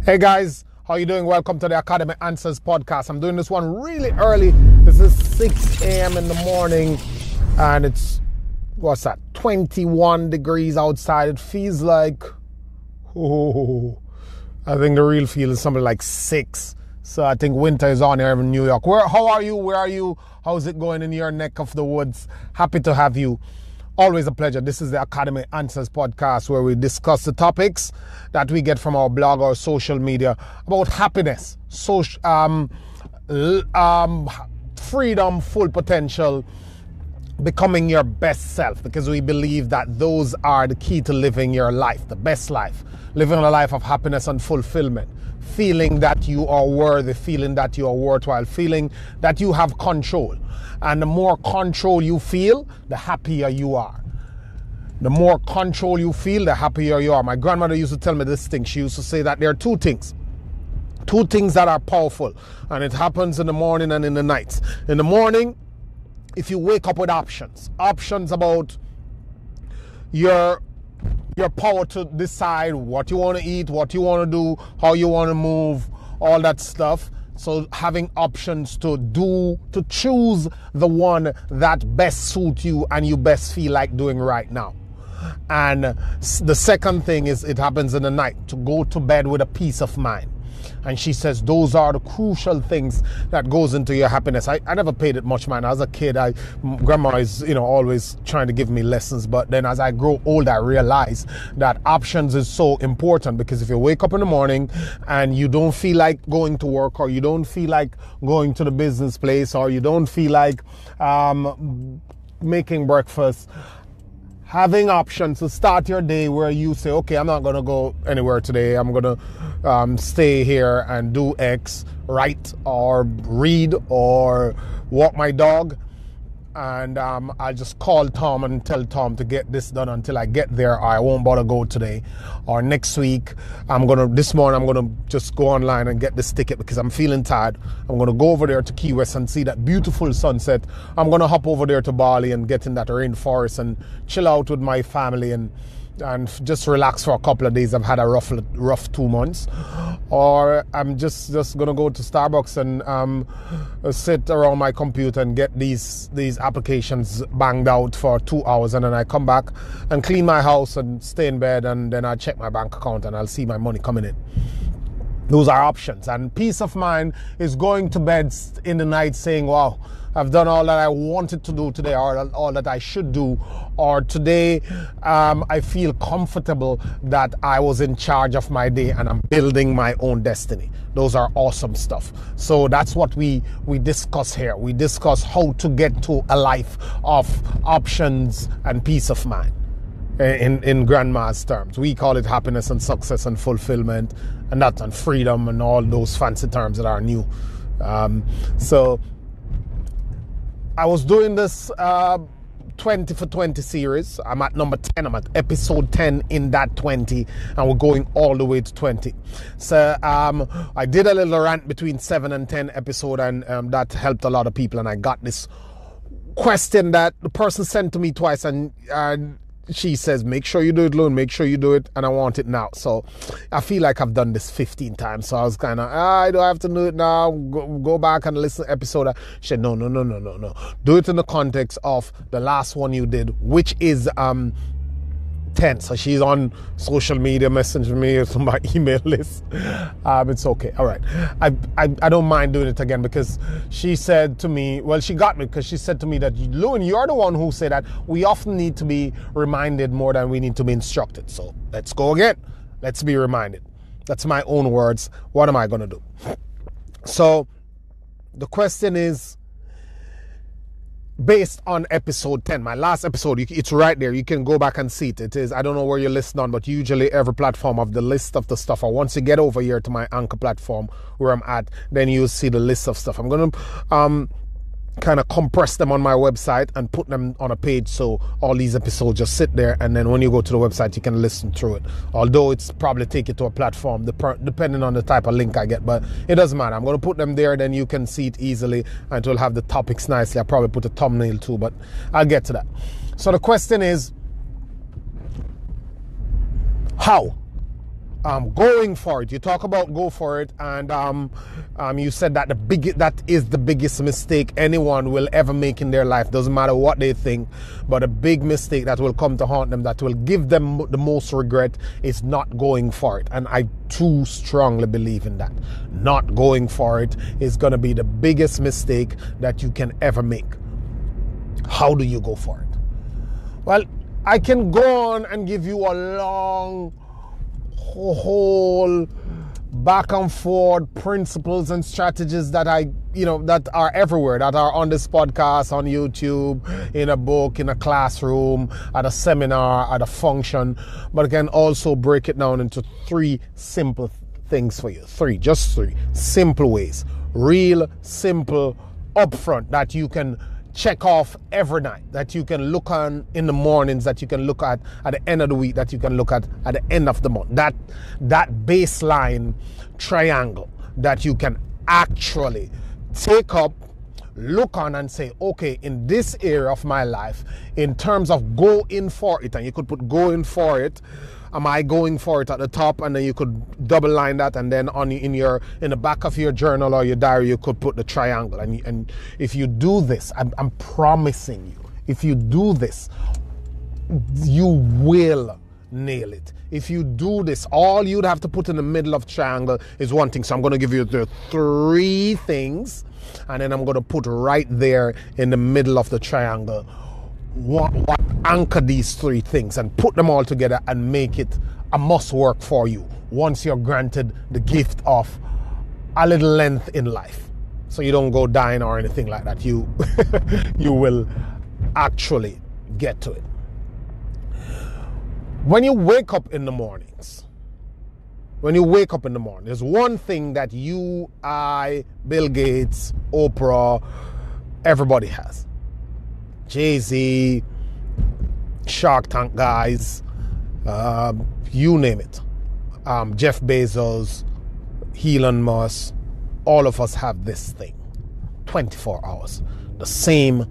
Hey guys, how you doing? Welcome to the Academy Answers podcast. I'm doing this one really early. This is 6 a.m. in the morning and it's, 21 degrees outside. It feels like, I think the real feel is something like 6. So I think winter is on here in New York. How are you? Where are you? How's it going in your neck of the woods? Happy to have you. Always a pleasure. This is the Academy Answers podcast where we discuss the topics that we get from our blog or social media about happiness, freedom, full potential, becoming your best self, because we believe that those are the key to living your life, the best life, living a life of happiness and fulfillment, feeling that you are worthy, feeling that you are worthwhile, feeling that you have control. And the more control you feel, the happier you are. The more control you feel, the happier you are. My grandmother used to tell me this thing. She used to say that there are two things that are powerful, and it happens in the morning and in the night. In the morning, if you wake up with options about your power to decide what you want to eat, what you want to do, how you want to move, all that stuff. So having options to choose the one that best suits you and you best feel like doing right now. And the second thing is, it happens in the night, to go to bed with a peace of mind. And she says those are the crucial things that goes into your happiness. I never paid it much mind. As a kid, grandma is, always trying to give me lessons. But then as I grow older, I realize that options is so important, because if you wake up in the morning and you don't feel like going to work, or you don't feel like going to the business place, or you don't feel like making breakfast, having options to start your day where you say, okay, I'm not going to go anywhere today. I'm going to stay here and do X, write or read or walk my dog. And I'll just call Tom and tell Tom to get this done until I get there, or I won't bother go today. Or next week, this morning I'm going to just go online and get this ticket because I'm feeling tired. I'm going to go over there to Key West and see that beautiful sunset. I'm going to hop over there to Bali and get in that rainforest and chill out with my family and just relax for a couple of days. I've had a rough 2 months. Or I'm just going to go to Starbucks and sit around my computer and get these applications banged out for 2 hours, and then I come back and clean my house and stay in bed, and then I check my bank account and I'll see my money coming in. Those are options. And peace of mind is going to bed in the night saying, wow, I've done all that I wanted to do today, or all that I should do, or today I feel comfortable that I was in charge of my day and I'm building my own destiny. Those are awesome stuff. So that's what we discuss here. We discuss how to get to a life of options and peace of mind. In grandma's terms, we call it happiness and success and fulfillment, and freedom and all those fancy terms that are new. So I was doing this 20 for 20 series. I'm at number 10. I'm at episode 10 in that 20, and we're going all the way to 20. So I did a little rant between 7 and 10 episode, and that helped a lot of people. And I got this question that the person sent to me twice, and she says, make sure you do it, Loon, make sure you do it, and I want it now. So I feel like I've done this 15 times. So I was kind of, I don't have to do it now. Go back and listen to the episode. She said, no. Do it in the context of the last one you did, which is 10. So she's on social media, messaging me from my email list. It's okay. All right. I don't mind doing it again, because she said to me, well, she got me, because she said to me that, Loon, you're the one who said that we often need to be reminded more than we need to be instructed. So let's go again. Let's be reminded. That's my own words. What am I going to do? So the question is, based on episode 10, my last episode, it's right there. You can go back and see it. It is, I don't know where you listen on, but usually every platform of the list of the stuff, or once you get over here to my Anchor platform where I'm at, then you'll see the list of stuff. I'm going to kind of compress them on my website and put them on a page, so all these episodes just sit there, and then when you go to the website you can listen through it, although it's probably take you to a platform depending on the type of link I get, but it doesn't matter. I'm going to put them there, then you can see it easily, and it will have the topics nicely. I'll probably put a thumbnail too, but I'll get to that. So the question is, how going for it. You talk about go for it, and you said that that is the biggest mistake anyone will ever make in their life. Doesn't matter what they think, but a big mistake that will come to haunt them, that will give them the most regret, is not going for it. And I too strongly believe in that. Not going for it is going to be the biggest mistake that you can ever make. How do you go for it? Well, I can go on and give you a long whole back and forth principles and strategies that that are everywhere, that are on this podcast, on YouTube, in a book, in a classroom, at a seminar, at a function. But I can also break it down into 3 simple things for you. Just three simple ways. Real simple, upfront, that you can check off every night, that you can look on in the mornings, that you can look at the end of the week, that you can look at the end of the month. That baseline triangle that you can actually take up, look on and say, okay, in this area of my life, in terms of going for it, and you could put going for it, am I going for it at the top? And then you could double line that, and then in the back of your journal or your diary, you could put the triangle. And if you do this, I'm promising you, if you do this, you will nail it. If you do this, all you'd have to put in the middle of triangle is one thing. So I'm going to give you the 3 things, and then I'm going to put right there in the middle of the triangle what anchor these 3 things, and put them all together and make it a must work for you once you're granted the gift of a little length in life, so you don't go dying or anything like that. You will actually get to it. When you wake up in the mornings, there's one thing that you, I, Bill Gates, Oprah, everybody has. Jay-Z, Shark Tank guys, you name it. Jeff Bezos, Elon Musk, all of us have this thing. 24 hours. The same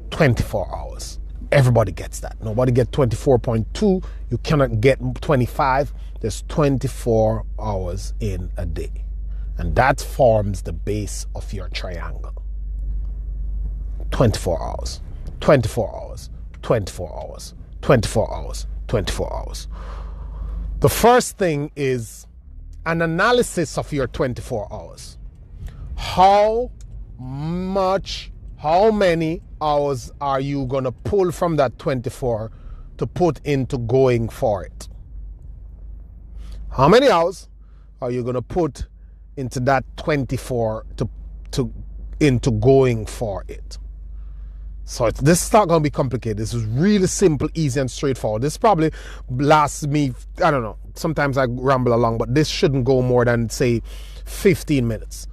24 hours. Everybody gets that. Nobody gets 24.2. You cannot get 25. There's 24 hours in a day. And that forms the base of your triangle. 24 hours, 24 hours, 24 hours, 24 hours, 24 hours. The first thing is an analysis of your 24 hours. How many hours are you going to pull from that 24 to put into going for it? How many hours are you going to put into that 24 into going for it? So this is not going to be complicated. This is really simple, easy, and straightforward. This probably lasts me, I don't know, sometimes I ramble along, but this shouldn't go more than, say, 15 minutes.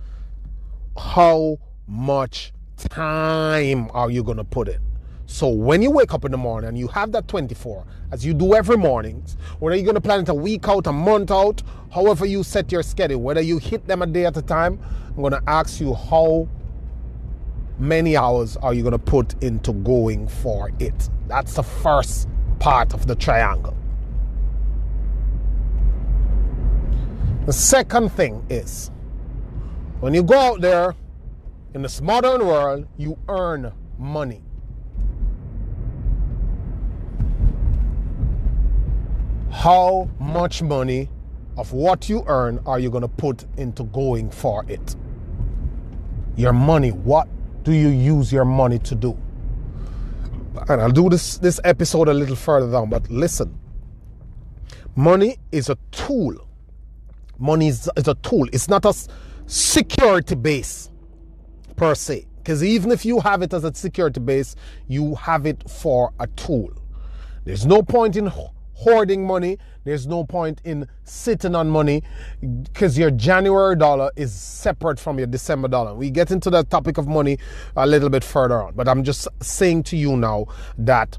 How much time are you going to put in? So when you wake up in the morning and you have that 24, as you do every morning, whether you're going to plan it a week out, a month out, however you set your schedule, whether you hit them a day at a time, I'm going to ask you, how many hours are you going to put into going for it? That's the first part of the triangle. The second thing is, when you go out there in this modern world, you earn money. How much money of what you earn are you going to put into going for it? Your money, what do you use your money to do? And I'll do this episode a little further down, but listen. Money is a tool. Money is a tool. It's not a security base per se. Because even if you have it as a security base, you have it for a tool. There's no point in hoarding money. There's no point in sitting on money, because your January dollar is separate from your December dollar. We get into the topic of money a little bit further on, but I'm just saying to you now that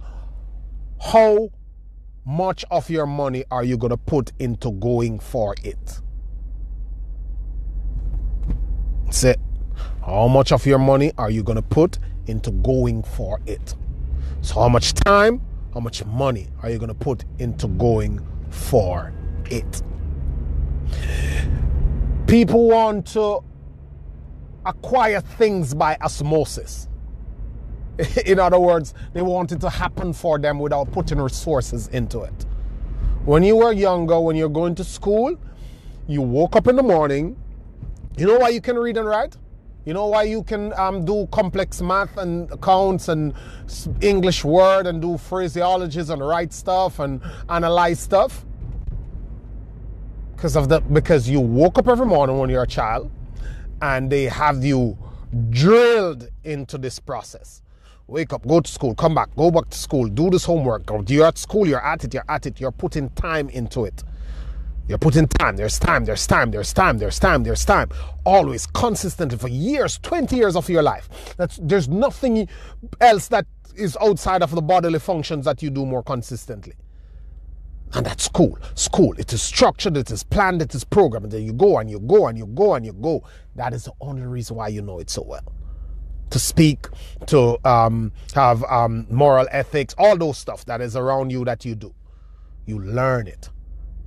how much of your money are you going to put into going for it? That's it. How much of your money are you going to put into going for it? So how much time, how much money are you going to put into going for it. People want to acquire things by osmosis. In other words, they want it to happen for them without putting resources into it. When you were younger, when you're going to school, you woke up in the morning. You know why you can read and write? You know why you can do complex math and accounts and English word and do phraseologies and write stuff and analyze stuff? Because you woke up every morning when you're a child and they have you drilled into this process. Wake up, go to school, come back, go back to school, do this homework. You're at school, you're at it, you're putting time into it. You're putting time, there's time. Always, consistently, for years, 20 years of your life. There's nothing else that is outside of the bodily functions that you do more consistently. And that's school. School, it is structured, it is planned, it is programmed. And then you go and you go and you go and you go. That is the only reason why you know it so well. To speak, to have moral ethics, all those stuff that is around you that you do. You learn it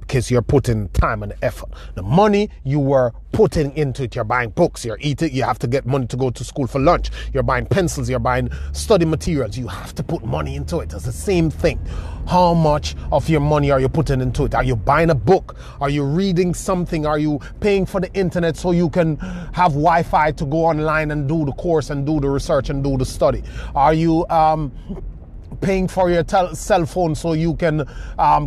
because you're putting time and effort. The money you were putting into it, you're buying books, you're eating, you have to get money to go to school for lunch, you're buying pencils, you're buying study materials, you have to put money into it. It's the same thing. How much of your money are you putting into it? Are you buying a book? Are you reading something? Are you paying for the internet so you can have Wi-Fi to go online and do the course and do the research and do the study? Are you paying for your cell phone so you can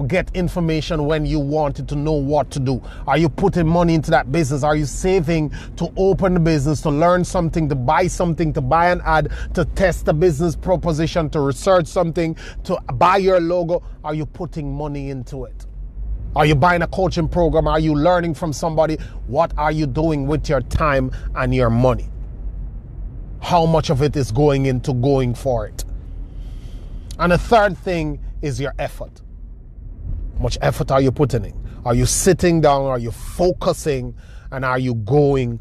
get information when you wanted to know what to do? Are you putting money into that business? Are you saving to open the business, to learn something, to buy something, to buy an ad, to test the business proposition, to research something, to buy your logo? Are you putting money into it? Are you buying a coaching program? Are you learning from somebody? What are you doing with your time and your money? How much of it is going into going for it? And the third thing is your effort. How much effort are you putting in? Are you sitting down? Are you focusing? And are you going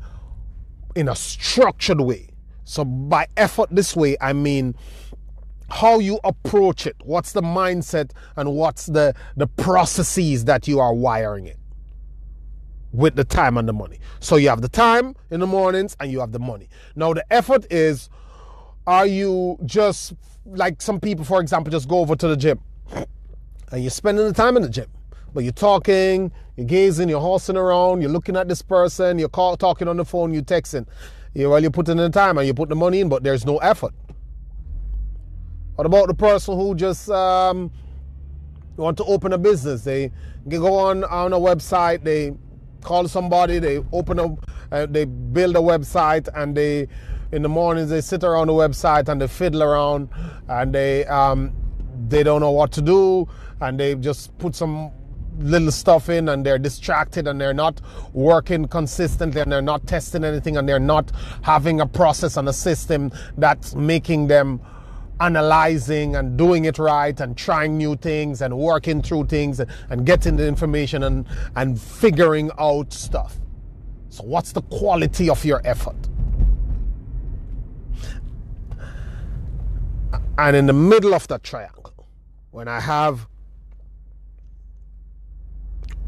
in a structured way? So by effort this way, I mean how you approach it. What's the mindset and what's the processes that you are wiring it with the time and the money. So you have the time in the mornings and you have the money. Now the effort is, are you just like some people, for example, just go over to the gym and you're spending the time in the gym, but you're talking, you're gazing, you're horsing around, you're looking at this person, you're talking on the phone, you're texting. You're putting in the time and you put the money in, but there's no effort. What about the person who just want to open a business? They go on a website, they call somebody, they they build a website, and in the mornings they sit around the website and they fiddle around and they don't know what to do, and they just put some little stuff in and they're distracted and they're not working consistently and they're not testing anything and they're not having a process and a system that's making them analyzing and doing it right and trying new things and working through things and getting the information and figuring out stuff. So what's the quality of your effort? And in the middle of that triangle, when I have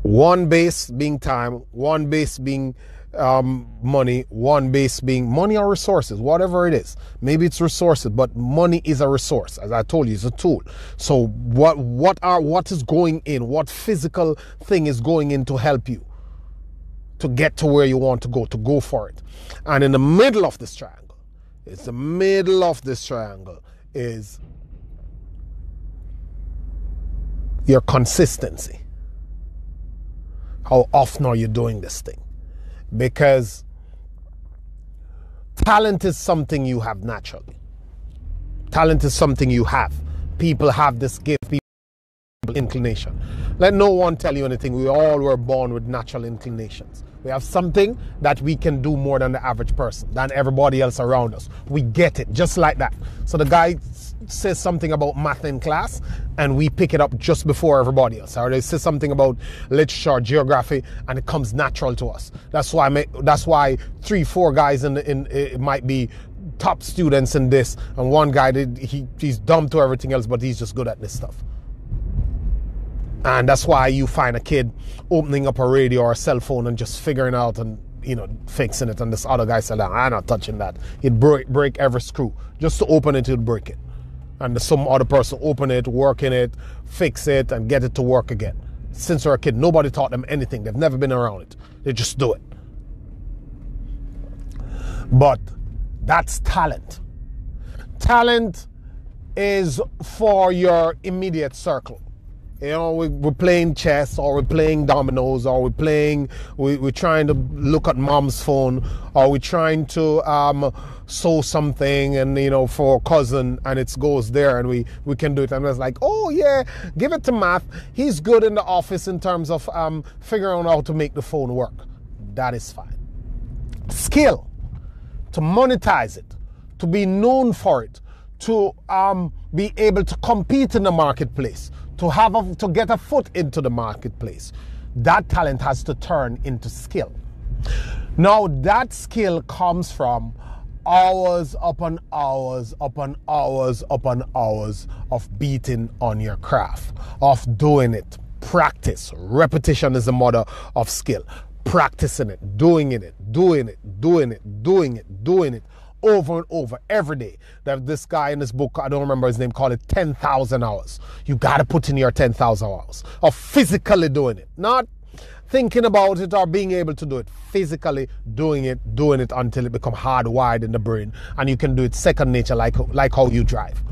one base being time, one base being money, one base being money or resources, whatever it is. Maybe it's resources, but money is a resource. As I told you, it's a tool. So what is going in? What physical thing is going in to help you to get to where you want to go for it? And in the middle of this triangle, is your consistency. How often are you doing this thing? Because talent is something you have naturally. Talent is something you have. People have this gift, people have inclination. Let no one tell you anything. We all were born with natural inclinations. We have something that we can do more than the average person, than everybody else around us. We get it just like that. So the guy says something about math in class and we pick it up just before everybody else. Or they say something about literature, geography, and it comes natural to us. That's why 3-4 guys it might be top students in this, and one guy he's dumb to everything else, but he's just good at this stuff. And that's why you find a kid opening up a radio or a cell phone and just figuring out and, you know, fixing it. And this other guy said, I'm not touching that. He'd break every screw. Just to open it, he'd break it. And some other person open it, work in it, fix it, and get it to work again. Since they're a kid, nobody taught them anything. They've never been around it. They just do it. But that's talent. Talent is for your immediate circle. You know, we're playing chess, or we're playing dominoes, or we're trying to look at mom's phone, or we're trying to sew something, and, you know, for a cousin, and it goes there, and we can do it. And it's like, oh yeah, give it to Matt. He's good in the office in terms of figuring out how to make the phone work. That is fine. Skill, to monetize it, to be known for it, to be able to compete in the marketplace, to get a foot into the marketplace. That talent has to turn into skill. Now, that skill comes from hours upon hours upon hours upon hours of beating on your craft, of doing it. Practice. Repetition is the mother of skill. Practicing it, doing it over and over every day. That this guy in this book, I don't remember his name, called it 10,000 hours. You got to put in your 10,000 hours of physically doing it, not thinking about it or being able to do it. Physically doing it until it becomes hardwired in the brain, and you can do it second nature, like how you drive,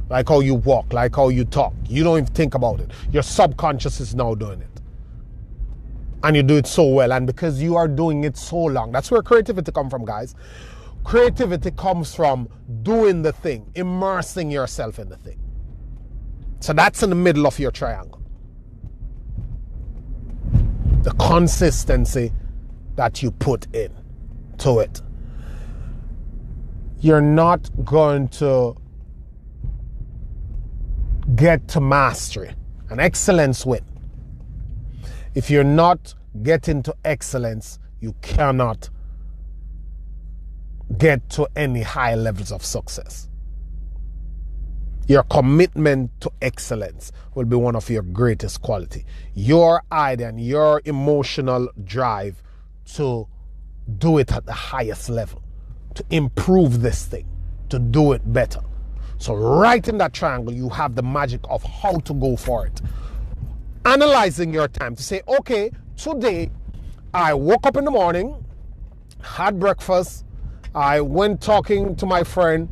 like how you walk, like how you talk. You don't even think about it. Your subconscious is now doing it, and you do it so well. And because you are doing it so long, that's where creativity comes from, guys. Creativity comes from doing the thing, immersing yourself in the thing. So that's in the middle of your triangle. The consistency that you put in to it. You're not going to get to mastery and excellence win. If you're not getting to excellence, you cannot get to any high levels of success. Your commitment to excellence will be one of your greatest quality. Your idea and your emotional drive to do it at the highest level, to improve this thing, to do it better. So right in that triangle, you have the magic of how to go for it. Analyzing your time to say, okay, today I woke up in the morning, had breakfast, I went talking to my friend,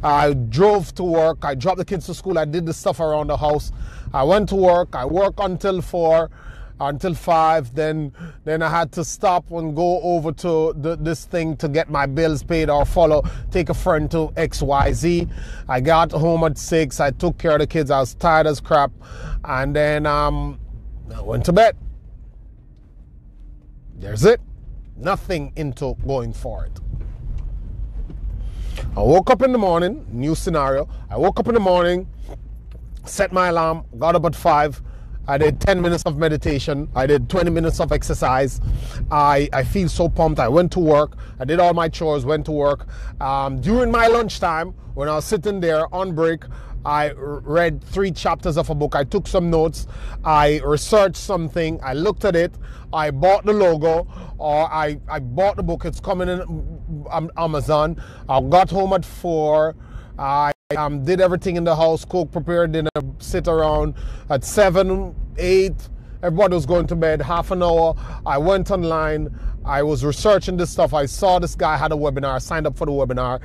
I drove to work, I dropped the kids to school, I did the stuff around the house, I went to work, I worked until 4, until 5, then I had to stop and go over to this thing to get my bills paid or take a friend to XYZ. I got home at 6, I took care of the kids, I was tired as crap, and then I went to bed. There's it. Nothing into going for it. I woke up in the morning, new scenario. I woke up in the morning, set my alarm, got up at 5. I did 10 minutes of meditation. I did 20 minutes of exercise. I feel so pumped. I went to work. I did all my chores, went to work. During my lunchtime, when I was sitting there on break, I read 3 chapters of a book. I took some notes. I researched something. I looked at it. I bought the logo, or I bought the book. It's coming in Amazon. I got home at 4. I did everything in the house, cook, prepared dinner, sit around at 7, 8. Everybody was going to bed, half an hour. I went online. I was researching this stuff. I saw this guy had a webinar. I signed up for the webinar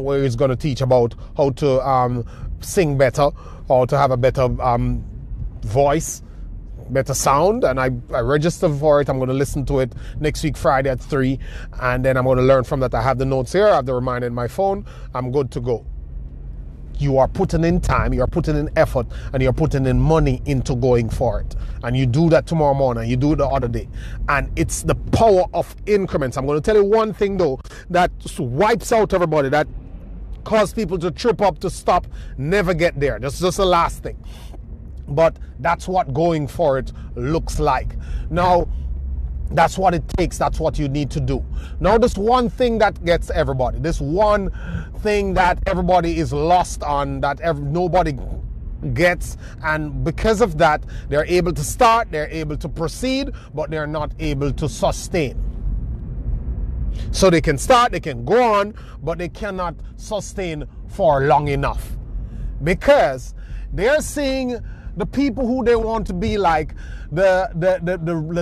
where he's going to teach about how to sing better, or to have a better voice, better sound. And I registered for it. I'm going to listen to it next week, Friday at 3. And then I'm going to learn from that. I have the notes here. I have the reminder in my phone. I'm good to go. You are putting in time, you're putting in effort, and you're putting in money into going for it. And you do that tomorrow morning, you do it the other day. And it's the power of increments. I'm going to tell you one thing though, that wipes out everybody, that causes people to trip up, to stop, never get there. That's just the last thing. But that's what going for it looks like. Now, that's what it takes. That's what you need to do. Now, this one thing that gets everybody, this one thing that everybody is lost on, that nobody gets, and because of that, they're able to start, they're able to proceed, but they're not able to sustain. So they can start, they can go on, but they cannot sustain for long enough because they're seeing the people who they want to be like, the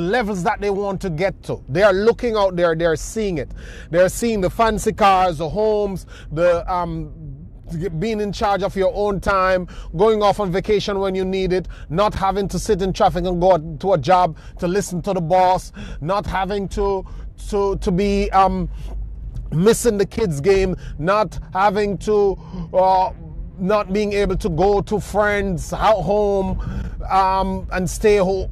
levels that they want to get to. They are looking out there, they're seeing it. They're seeing the fancy cars, the homes, the being in charge of your own time, going off on vacation when you need it, not having to sit in traffic and go to a job to listen to the boss, not having to be missing the kids' game, not having to not being able to go to friends out home and stay home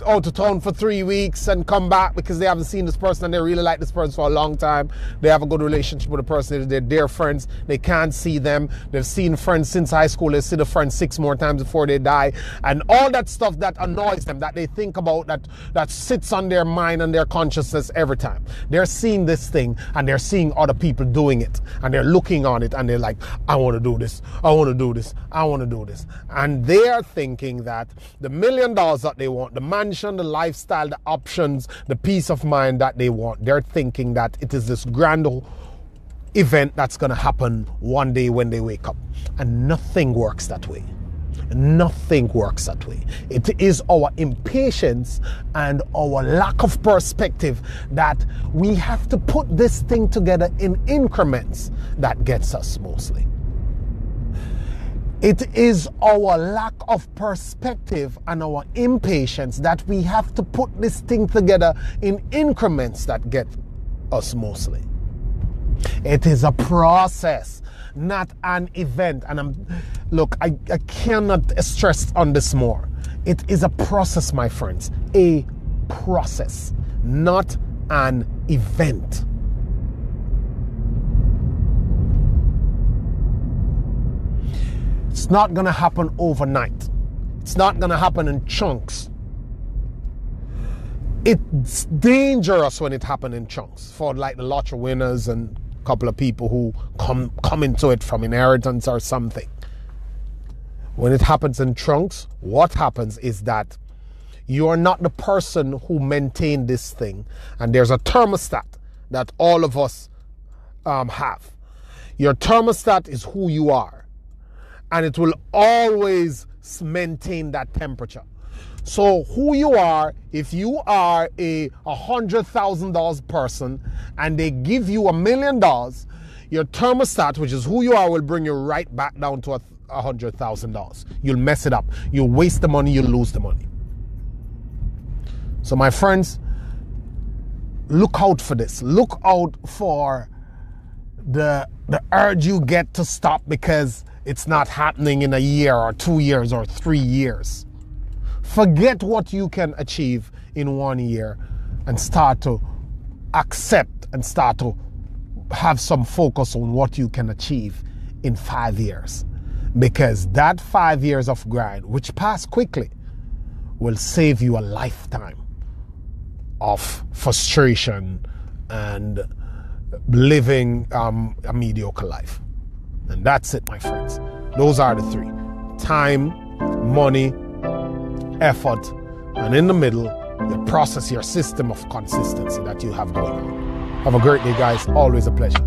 out of town for 3 weeks and come back because they haven't seen this person and they really like this person for a long time. They have a good relationship with the person. They're their friends. They can't see them. They've seen friends since high school. They see the friends 6 more times before they die. And all that stuff that annoys them, that they think about, that sits on their mind and their consciousness every time. They're seeing this thing and they're seeing other people doing it. And they're looking on it and they're like, I want to do this. I want to do this. I want to do this. And they are thinking that the $1 million that they want, the mansion, the lifestyle, the options, the peace of mind that they want, they're thinking that it is this grand event that's going to happen one day when they wake up. And nothing works that way. Nothing works that way. It is our impatience and our lack of perspective that we have to put this thing together in increments that gets us mostly. It is our lack of perspective and our impatience that we have to put this thing together in increments that get us mostly. It is a process, not an event. And look, I cannot stress on this more. It is a process, my friends. A process, not an event. It's not going to happen overnight. It's not going to happen in chunks. It's dangerous when it happens in chunks for like the lottery winners and a couple of people who come into it from inheritance or something. When it happens in chunks, what happens is that you are not the person who maintained this thing. And there's a thermostat that all of us have. Your thermostat is who you are. And it will always maintain that temperature. So who you are, if you are a $100,000 person and they give you $1 million, your thermostat, which is who you are, will bring you right back down to $100,000. You'll mess it up. You'll waste the money. You'll lose the money. So my friends, look out for this. Look out for the urge you get to stop because it's not happening in a year or 2 years or 3 years. Forget what you can achieve in 1 year and start to accept and start to have some focus on what you can achieve in 5 years. Because that 5 years of grind, which pass quickly, will save you a lifetime of frustration and living a mediocre life. And that's it, my friends. Those are the three: time, money, effort, and in the middle, your process, your system of consistency that you have going on. Have a great day, guys. Always a pleasure.